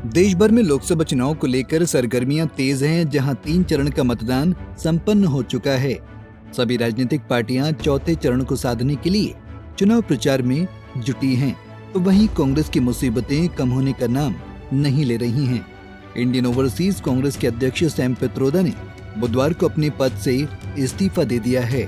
देश भर में लोकसभा चुनाव को लेकर सरगर्मियां तेज हैं, जहां 3 चरण का मतदान संपन्न हो चुका है। सभी राजनीतिक पार्टियां चौथे चरण को साधने के लिए चुनाव प्रचार में जुटी हैं, तो वहीं कांग्रेस की मुसीबतें कम होने का नाम नहीं ले रही हैं। इंडियन ओवरसीज कांग्रेस के अध्यक्ष सैम पित्रोदा ने बुधवार को अपने पद से इस्तीफा दे दिया है।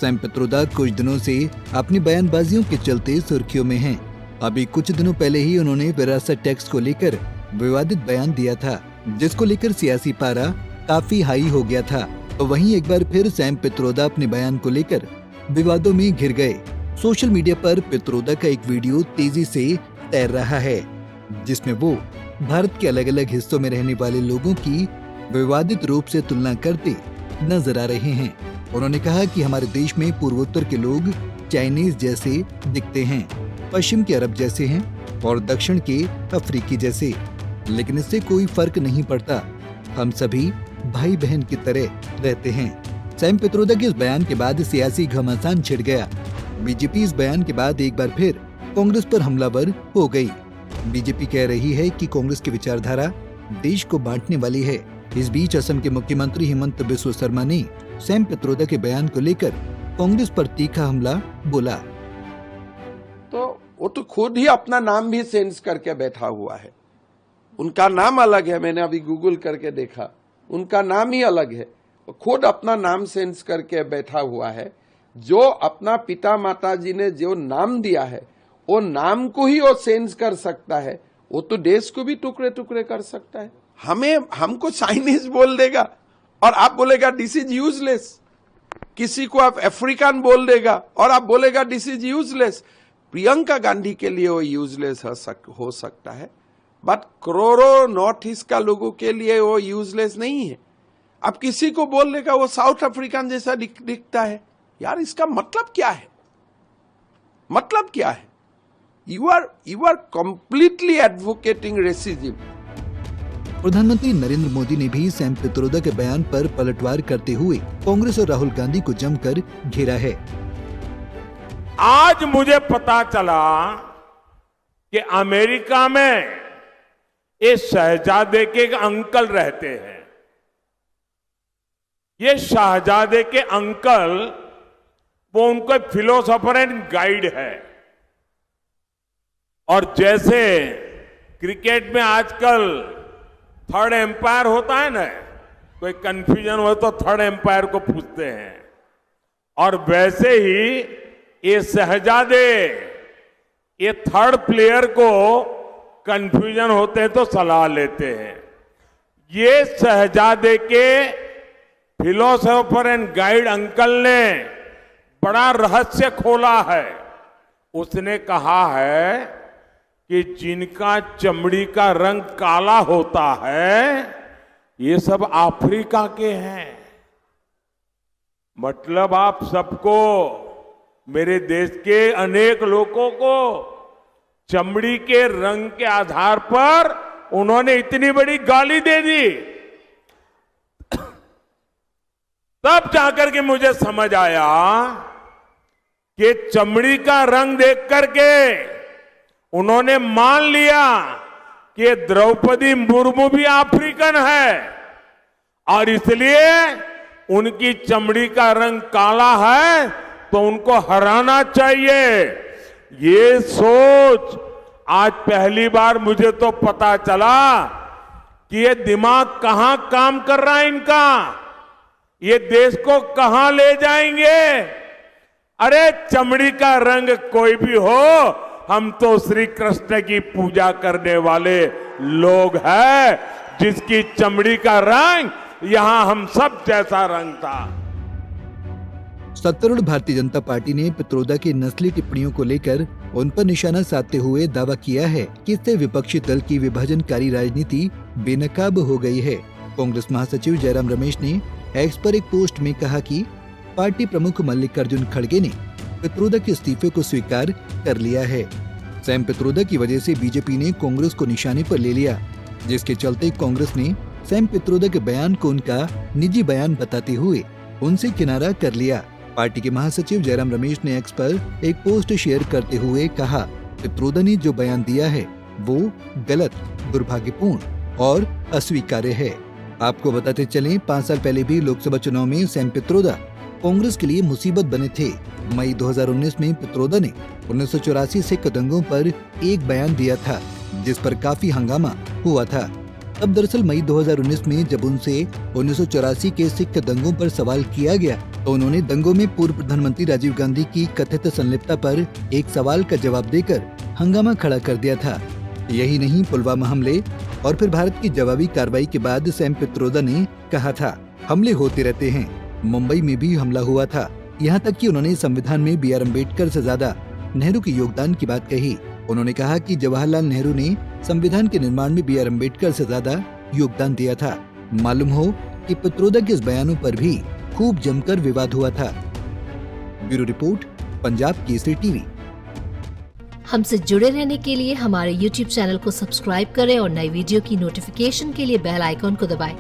सैम पित्रोदा कुछ दिनों से अपनी बयानबाजियों के चलते सुर्खियों में हैं। अभी कुछ दिनों पहले ही उन्होंने विरासत टैक्स को लेकर विवादित बयान दिया था, जिसको लेकर सियासी पारा काफी हाई हो गया था। तो वहीं एक बार फिर सैम पित्रोदा अपने बयान को लेकर विवादों में घिर गए। सोशल मीडिया पर पित्रोदा का एक वीडियो तेजी से तैर रहा है, जिसमें वो भारत के अलग अलग हिस्सों में रहने वाले लोगों की विवादित रूप से तुलना करते नजर आ रहे हैं। उन्होंने कहा कि हमारे देश में पूर्वोत्तर के लोग चाइनीज जैसे दिखते हैं, पश्चिम के अरब जैसे हैं और दक्षिण के अफ्रीकी जैसे, लेकिन इससे कोई फर्क नहीं पड़ता। हम सभी भाई बहन की तरह रहते हैं। सैम पित्रोदा के इस बयान के बाद सियासी घमासान छिड़ गया। बीजेपी इस बयान के बाद एक बार फिर कांग्रेस पर हमलावर हो गई। बीजेपी कह रही है कि कांग्रेस की विचारधारा देश को बांटने वाली है। इस बीच असम के मुख्यमंत्री हेमंत बिस्वा शर्मा ने सैम पित्रोदा के बयान को लेकर कांग्रेस पर तीखा हमला बोला। तो वो तो खुद ही अपना नाम भी चेंज करके बैठा हुआ है। उनका नाम अलग है, मैंने अभी गूगल करके देखा, उनका नाम ही अलग है। खुद अपना नाम चेंज करके बैठा हुआ है। जो अपना पिता माता जी ने जो नाम दिया है, वो नाम को ही वो चेंज कर सकता है। वो तो देश को भी टुकड़े टुकड़े कर सकता है। हमको चाइनीज बोल देगा और आप बोलेगा दिस इज यूजलेस। किसी को आप अफ्रीकन बोल देगा और आप बोलेगा this is useless. Priyanka Gandhi के लिए वो यूजलेस हो सकता है, बट करोड़ों नॉर्थ ईस्ट का लोगों के लिए वो यूजलेस नहीं है। अब किसी को बोल देगा वो साउथ अफ्रीकन जैसा दिखता है। यार, इसका मतलब क्या है? मतलब क्या है? You are completely advocating racism. प्रधानमंत्री नरेंद्र मोदी ने भी सैम पित्रोदा के बयान पर पलटवार करते हुए कांग्रेस और राहुल गांधी को जमकर घेरा है। आज मुझे पता चला कि अमेरिका में ये शहजादे के एक अंकल रहते हैं। ये शहजादे के अंकल वो उनको फिलोसोफर एंड गाइड है। और जैसे क्रिकेट में आजकल थर्ड एम्पायर होता है ना, कोई कंफ्यूजन हो तो थर्ड एम्पायर को पूछते हैं, और वैसे ही ये शहजादे ये थर्ड प्लेयर को कंफ्यूजन होते हैं तो सलाह लेते हैं। ये शहजादे के फिलोसोफर एंड गाइड अंकल ने बड़ा रहस्य खोला है। उसने कहा है कि जिनका चमड़ी का रंग काला होता है ये सब अफ्रीका के हैं। मतलब आप सबको, मेरे देश के अनेक लोगों को चमड़ी के रंग के आधार पर उन्होंने इतनी बड़ी गाली दे दी। तब जाकर के मुझे समझ आया कि चमड़ी का रंग देख करके उन्होंने मान लिया कि द्रौपदी मुर्मू भी अफ्रीकन है और इसलिए उनकी चमड़ी का रंग काला है तो उनको हराना चाहिए। ये सोच आज पहली बार मुझे तो पता चला कि ये दिमाग कहां काम कर रहा है इनका, ये देश को कहां ले जाएंगे। अरे चमड़ी का रंग कोई भी हो, हम तो श्री कृष्ण की पूजा करने वाले लोग हैं, जिसकी चमड़ी का रंग यहां हम सब जैसा रंग था। सत्तारूढ़ भारतीय जनता पार्टी ने पित्रोदा की नस्ली टिप्पणियों को लेकर उन पर निशाना साधते हुए दावा किया है कि इससे विपक्षी दल की विभाजनकारी राजनीति बेनकाब हो गई है। कांग्रेस महासचिव जयराम रमेश ने एक्स पर एक पोस्ट में कहा कि पार्टी प्रमुख मल्लिकार्जुन खड़गे ने पित्रोदा के इस्तीफे को स्वीकार कर लिया है। सैम पित्रोदा की वजह से बीजेपी ने कांग्रेस को निशाने पर ले लिया, जिसके चलते कांग्रेस ने सैम पित्रोदा के बयान को उनका निजी बयान बताते हुए उनसे किनारा कर लिया। पार्टी के महासचिव जयराम रमेश ने एक्स पर एक पोस्ट शेयर करते हुए कहा, पित्रोदा ने जो बयान दिया है वो गलत, दुर्भाग्यपूर्ण और अस्वीकार्य है। आपको बताते चलें, 5 साल पहले भी लोकसभा चुनाव में सैम पित्रोदा कांग्रेस के लिए मुसीबत बने थे। मई 2019 में पित्रोदा ने 1984 सिख दंगों पर एक बयान दिया था, जिस पर काफी हंगामा हुआ था। तब दरअसल मई 2019 में जब उनसे 1984 के सिख दंगों पर सवाल किया गया तो उन्होंने दंगों में पूर्व प्रधानमंत्री राजीव गांधी की कथित संलिप्तता पर एक सवाल का जवाब देकर हंगामा खड़ा कर दिया था। यही नहीं, पुलवामा हमले और फिर भारत की जवाबी कार्रवाई के बाद सैम पित्रोदा ने कहा था, हमले होते रहते हैं, मुंबई में भी हमला हुआ था। यहाँ तक कि उन्होंने संविधान में बी आर अम्बेडकर से ज्यादा नेहरू के योगदान की बात कही। उन्होंने कहा कि जवाहरलाल नेहरू ने संविधान के निर्माण में बी आर अम्बेडकर से ज्यादा योगदान दिया था। मालूम हो कि पित्रोदा के इस बयानों पर भी खूब जमकर विवाद हुआ था। Bureau report, Punjab Kesari TV. हमसे जुड़े रहने के लिए हमारे YouTube चैनल को सब्सक्राइब करें और नई वीडियो की नोटिफिकेशन के लिए बेल आइकॉन को दबाएं।